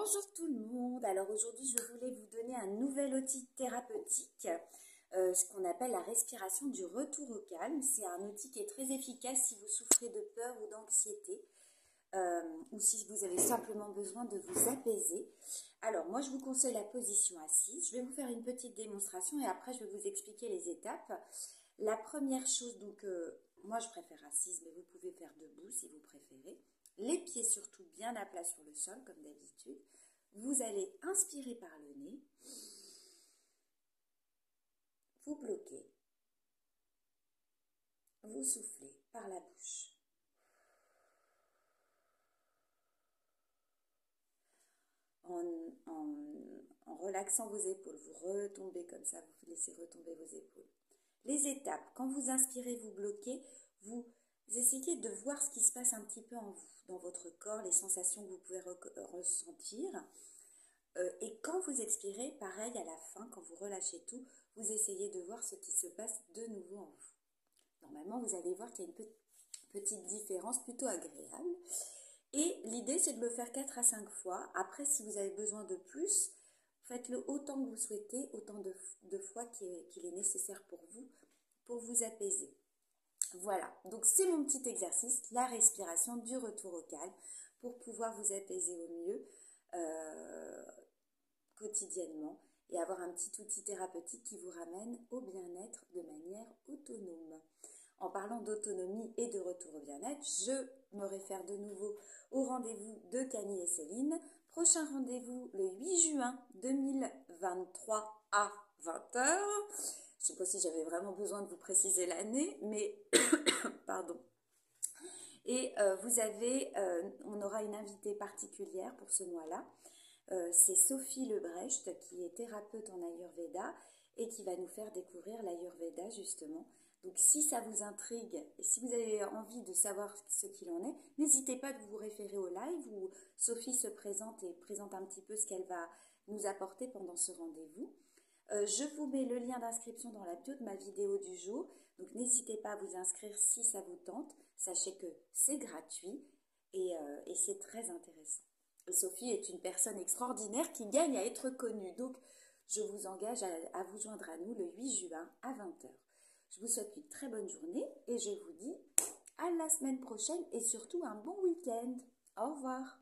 Bonjour tout le monde. Alors aujourd'hui, je voulais vous donner un nouvel outil thérapeutique, ce qu'on appelle la respiration du retour au calme. C'est un outil qui est très efficace si vous souffrez de peur ou d'anxiété, ou si vous avez simplement besoin de vous apaiser. Alors moi, je vous conseille la position assise. Je vais vous faire une petite démonstration et après, je vais vous expliquer les étapes. La première chose, donc, moi je préfère assise, mais vous pouvez faire debout si vous préférez. Les pieds surtout bien à plat sur le sol, comme d'habitude. Vous allez inspirer par le nez. Vous bloquez. Vous soufflez par la bouche. En relaxant vos épaules, vous retombez comme ça, vous laissez retomber vos épaules. Les étapes, quand vous inspirez, vous bloquez, vous essayez de voir ce qui se passe un petit peu en vous, dans votre corps, les sensations que vous pouvez ressentir. Et quand vous expirez, pareil à la fin, quand vous relâchez tout, vous essayez de voir ce qui se passe de nouveau en vous. Normalement, vous allez voir qu'il y a une petite différence plutôt agréable. Et l'idée, c'est de le faire 4 à 5 fois. Après, si vous avez besoin de plus, faites-le autant que vous souhaitez, autant de fois qu'il est nécessaire pour vous apaiser. Voilà, donc c'est mon petit exercice, la respiration du retour au calme, pour pouvoir vous apaiser au mieux quotidiennement et avoir un petit outil thérapeutique qui vous ramène au bien-être de manière autonome. En parlant d'autonomie et de retour au bien-être, je me réfère de nouveau au rendez-vous de Camille et Céline. Prochain rendez-vous le 8 juin 2023 à 20h. Je ne sais pas si j'avais vraiment besoin de vous préciser l'année, mais pardon. Et on aura une invitée particulière pour ce mois-là. C'est Sophie Lebrecht qui est thérapeute en Ayurveda et qui va nous faire découvrir l'Ayurveda justement. Donc si ça vous intrigue et si vous avez envie de savoir ce qu'il en est, n'hésitez pas de vous référer au live où Sophie se présente et présente un petit peu ce qu'elle va nous apporter pendant ce rendez-vous. Je vous mets le lien d'inscription dans la bio de ma vidéo du jour. Donc n'hésitez pas à vous inscrire si ça vous tente. Sachez que c'est gratuit et c'est très intéressant. Et Sophie est une personne extraordinaire qui gagne à être connue. Donc je vous engage à vous joindre à nous le 8 juin à 20h. Je vous souhaite une très bonne journée et je vous dis à la semaine prochaine et surtout un bon week-end. Au revoir.